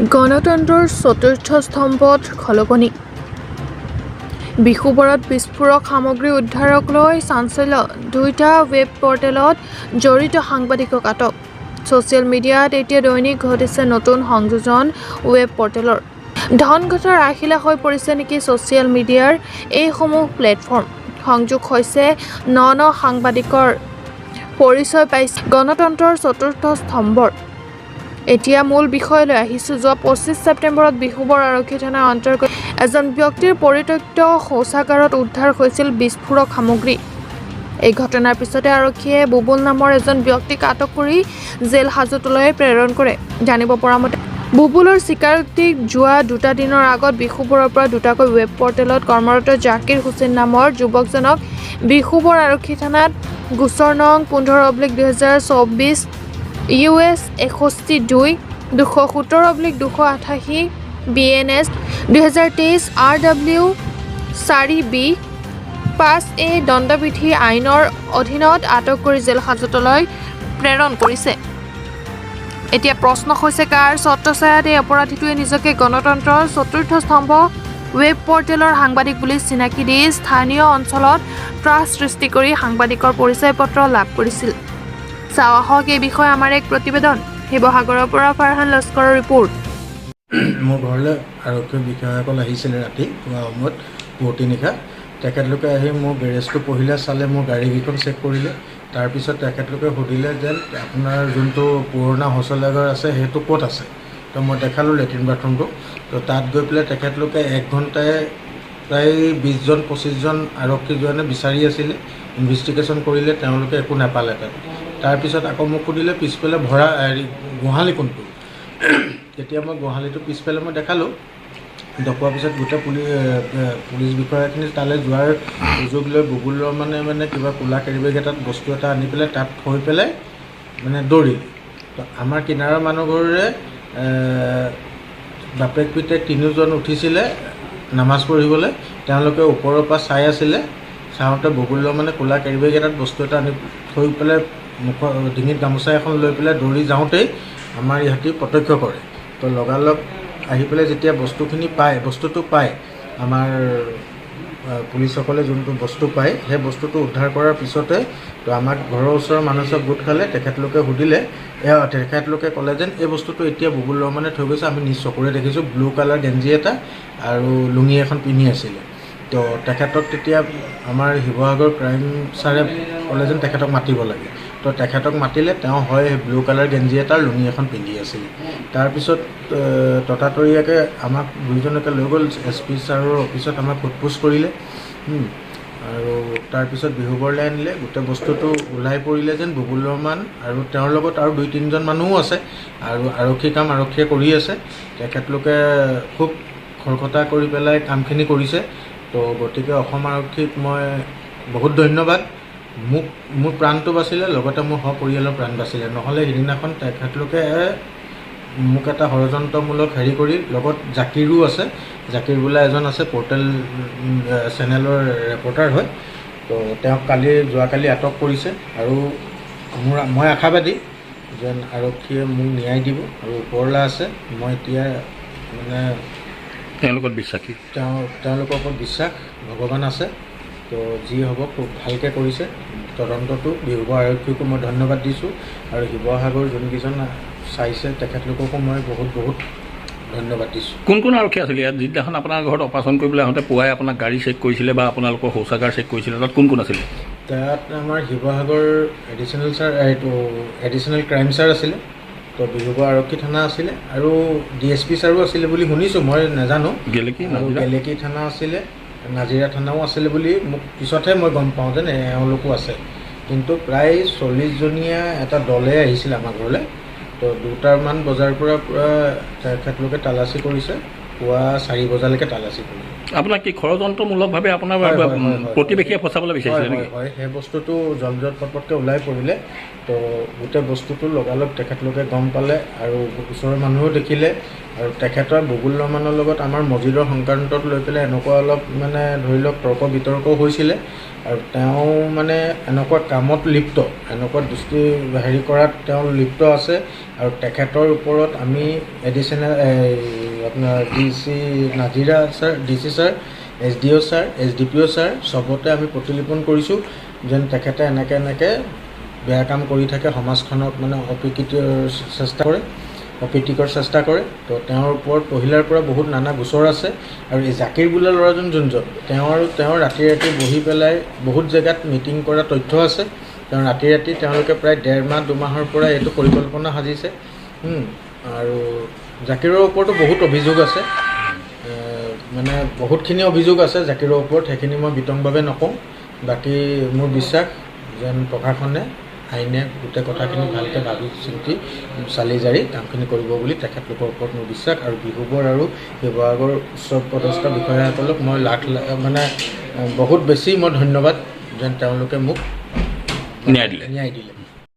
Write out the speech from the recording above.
গণতন্ত্ৰৰ চতুৰ্থ স্তম্ভত খলকনি বিশুবৰত বিস্ফোৰক সামগ্ৰী উদ্ধাৰক লৈ চাঞ্চল্য দুটা ৱেব পৰ্টেলত জড়িত সাংবাদিকক আটক ছ'চিয়েল মিডিয়াত এতিয়া দৈনিক ঘটিছে নতুন সংযোজন ৱেব পৰ্টেলৰ ধন ঘটাৰ আশিলা হৈ পৰিছে নেকি ছ'চিয়েল মিডিয়াৰ এইসমূহ প্লেটফৰ্ম সংযোগ হৈছে ন সাংবাদিকৰ পৰিচয় পাইছে গণতন্ত্ৰৰ চতুৰ্থ স্তম্ভৰ এতিয়া মূল বিষয়লৈ আহিছোঁ যোৱা 25 ছেপ্টেম্বৰত বিশুবৰ আৰক্ষী থানাৰ অন্তৰ্গত এজন ব্যক্তিৰ পৰিত্যক্ত শৌচাগাৰত উদ্ধাৰ হৈছিল বিস্ফোৰক সামগ্ৰী এই ঘটনাৰ পিছতে আৰক্ষীয়ে বুবুল নামৰ এজন ব্যক্তিক আটক কৰি জেল হাজতলৈ প্ৰেৰণ কৰে জানিব পৰা মতে বুবুলৰ স্বীকাৰোক্তিক যোৱা দুটা দিনৰ আগত বিশুবৰৰ পৰা দুটাকৈ ৱেব পৰ্টেলত কৰ্মৰত জাকিৰ হুছেইন নামৰ যুৱকজনক বিশুবৰ আৰক্ষী থানাত গোচৰ নং 15/2024 US 61-2 217/288 BNS 2023 RW 4B 5A দণ্ডবিধি আইনৰ অধীনত আটক কৰি জেল হাজতলৈ প্ৰেৰণ কৰিছে এতিয়া প্ৰশ্ন হৈছে কাৰ ছত্ৰছায়াত এই অপৰাধীটোৱে নিজকে গণতন্ত্ৰৰ চতুৰ্থ স্তম্ভ ৱেব পৰ্টেলৰ সাংবাদিক বুলি চিনাকি দি স্থানীয় অঞ্চলত ত্ৰাস সৃষ্টি কৰি সাংবাদিকৰ পৰিচয় পত্ৰ লাভ কৰিছিল চাওঁ আহক এই বিষয়ে আমাৰ এক প্ৰতিবেদন শিৱসাগৰৰ পৰা ফাৰহান লস্কৰৰ ৰিপৰ্ট মোৰ ঘৰলৈ আৰক্ষী বিষয়াসকল আহিছিলে ৰাতি পুৱা সময়ত পুৱতি নিশা তেখেতলোকে আহি মোৰ গেৰেজটো পঢ়িলে চালে মোৰ গাড়ীকেইখন চেক কৰিলে তাৰপিছত তেখেতলোকে সুধিলে যে আপোনাৰ যোনটো পুৰণা শৌচাগাৰ আছে সেইটো ক'ত আছে তো মই দেখালোঁ লেট্ৰিন বাথৰুমটো তো তাত গৈ পেলাই তেখেতলোকে 1 ঘণ্টাই প্ৰায় 20জন 25জন আৰক্ষী জোৱানে বিচাৰি আছিলে ইনভেষ্টিগেশ্যন কৰিলে তেওঁলোকে একো নাপালে তাত তাৰপিছত আকৌ মোক সুধিলে পিছফালে ভৰা গোহালি কোনটো তেতিয়া মই গোহালিটো পিছফালে মই দেখালোঁ দেখুৱাৰ পিছত গোটেই পুলিচ বিষয়াখিনি তালৈ যোৱাৰ সুযোগ লৈ বুবুলৰ মানে কিবা কোলা কেৰিবেগ এটাত বস্তু এটা আনি পেলাই তাত থৈ পেলাই মানে দৌৰিল তো আমাৰ কিনাৰৰ মানুহঘৰৰে বাপেক পিতেক তিনিওজন উঠিছিলে নামাজ পঢ়িবলৈ তেওঁলোকে ওপৰৰ পৰা চাই আছিলে চাওঁতে বুবুলৰ মানে কোলা কেৰিবেগ এটাত বস্তু এটা আনি থৈ পেলাই মুখৰ ডিঙিত গামোচা এখন লৈ পেলাই দৌৰি যাওঁতেই আমাৰ ইহঁতি প্ৰত্যক্ষ কৰে তো লগালগ আহি পেলাই যেতিয়া বস্তুটো পায় আমাৰ পুলিচসকলে যোনটো বস্তু পায় সেই বস্তুটো উদ্ধাৰ কৰাৰ পিছতে তো আমাক ঘৰৰ ওচৰৰ মানুহ চব গোট খালে তেখেতলোকে সুধিলে তেখেতলোকে ক'লে যেন এই বস্তুটো এতিয়া বুবুলৰ মানে থৈ গৈছে আমি নিজ চকুৰে দেখিছোঁ ব্লু কালাৰ গেঞ্জি এটা আৰু লুঙি এখন পিন্ধি আছিলে তো তেখেতক তেতিয়া আমাৰ শিৱসাগৰ ক্ৰাইম ছাৰে ক'লে যেন তেখেতক মাতিব লাগে তো তেখেতক মাতিলে তেওঁ হয় ব্লু কালাৰ গেঞ্জি এটা লুঙি এখন পিন্ধি আছিলে তাৰপিছত ততাতৰীয়াকৈ আমাক দুইজনকে লৈ গ'ল SP ছাৰৰ অফিচত আমাক সোধপোছ কৰিলে আৰু তাৰপিছত বিহুবৰলৈ আনিলে গোটেই বস্তুটো ওলাই পৰিলে যেন বুবুল ৰহমান আৰু তেওঁৰ লগত আৰু 2-3জন মানুহো আছে আৰু আৰক্ষী কাম আৰক্ষীয়ে কৰি আছে তেখেতলোকে খুব খৰখেদা কৰি পেলাই কামখিনি কৰিছে তো গতিকে অসম আৰক্ষীক মই বহুত ধন্যবাদ মোৰ প্ৰাণটো বাচিলে লগতে মোৰ সপৰিয়ালৰ প্ৰাণ বাচিলে নহ'লে সিদিনাখন তেখেতলোকে মোক এটা ষড়যন্ত্ৰমূলক হেৰি কৰি লগত জাকিৰো আছে জাকিৰ বোলা এজন আছে পৰ্টেল চেনেলৰ ৰিপৰ্টাৰ হয় তো তেওঁক যোৱাকালি আটক কৰিছে আৰু মই আশাবাদী যেন আৰক্ষীয়ে মোক ন্যায় দিব আৰু ওপৰলা আছে মই এতিয়া মানে তেওঁলোকৰ ওপৰত বিশ্বাস ভগৱান আছে তো যি হ'ব খুব ভালকৈ কৰিছে তদন্তটো বিহুবৰ আৰক্ষীকো মই ধন্যবাদ দিছোঁ আৰু শিৱসাগৰ যোনকেইজন চাইছে তেখেতলোককো মই বহুত ধন্যবাদ দিছোঁ কোন আৰক্ষী আছিলে ইয়াত যিদিনাখন আপোনাৰ ঘৰত অপাৰেশ্যন কৰিবলৈ আহোঁতে পুৱাই আপোনাক গাড়ী চেক কৰিছিলে বা আপোনালোকৰ শৌচাগাৰ চেক কৰিছিলে তাত কোন আছিলে তাত আমাৰ শিৱসাগৰ এডিশ্যনেল ক্ৰাইম ছাৰ আছিলে তো বিহুবৰ আৰক্ষী থানা আছিলে আৰু DSP ছাৰো আছিলে বুলি শুনিছোঁ মই নাজানো গেলেকী থানা আছিলে নাজিৰা থানাও আছিলে বুলি মোক পিছতহে মই গম পাওঁ যেন এওঁলোকো আছে কিন্তু প্ৰায় 40জনীয়া এটা দলে আহিছিলে আমাৰ ঘৰলৈ তো 2টামান বজাৰ পৰা তেখেতলোকে তালাচী কৰিছে পুৱা 4 বজালৈকে তালাচী কৰিলোঁ। আপোনাক কি ষড়যন্ত্ৰমূলকভাৱে আপোনাৰ প্ৰতিবেশীয়ে ফচাবলৈ বিচাৰিছিলে নেকি? হয়, সেই বস্তুটো জলজত পটপটকৈ ওলাই পৰিলে, তো গোটেই বস্তুটো লগালগ তেখেতলোকে গম পালে আৰু ওচৰৰ মানুহেও দেখিলে, আৰু তেখেতৰ বকুল ৰহমানৰ লগত আমাৰ মছজিদৰ সংক্ৰান্তত লৈ পেলাই এনেকুৱা অলপ মানে ধৰি লওক তৰ্ক বিতৰ্কও হৈছিলে, আৰু তেওঁ মানে এনেকুৱা কামত লিপ্ত, এনেকুৱা দৃষ্টি হেৰি কৰাত তেওঁ লিপ্ত আছে, আৰু তেখেতৰ ওপৰত আমি এডিচনেল আপোনাৰ DC Nazira sir, DC sir, SDO sir, SDPO sir চবতে আমি প্ৰতিলিপন কৰিছোঁ যেন তেখেতে এনেকৈ বেয়া কাম কৰি থাকে, সমাজখনক মানে অপ্ৰীতিকৰ চেষ্টা কৰে। তো তেওঁৰ ওপৰত পহিলাৰ পৰা বহুত নানা গোচৰ আছে, আৰু এই জাকিৰ বোলা ল'ৰাজন যোনজন, তেওঁ ৰাতি বহি পেলাই বহুত জেগাত মিটিং কৰা তথ্য আছে। তেওঁ ৰাতি তেওঁলোকে প্ৰায় 1.5 মাহ 2 মাহৰ পৰা এইটো পৰিকল্পনা সাজিছে। আৰু জাকিৰৰ ওপৰতো বহুত অভিযোগ আছে, মানে বহুতখিনি অভিযোগ আছে জাকিৰৰ ওপৰত, সেইখিনি মই বিতংভাৱে নকওঁ। বাকী মোৰ বিশ্বাস যেন প্ৰশাসনে আইনে গোটেই কথাখিনি ভালকৈ ভাবি চিন্তি চালি জাৰি কামখিনি কৰিব বুলি তেখেতলোকৰ ওপৰত মোৰ বিশ্বাস। আৰু বিহুবৰ আৰু শিৱসাগৰ উচ্চ পদস্থ বিষয়াসকলক মই মানে বহুত বেছি মই ধন্যবাদ যেন তেওঁলোকে মোক ন্যায় দিলে।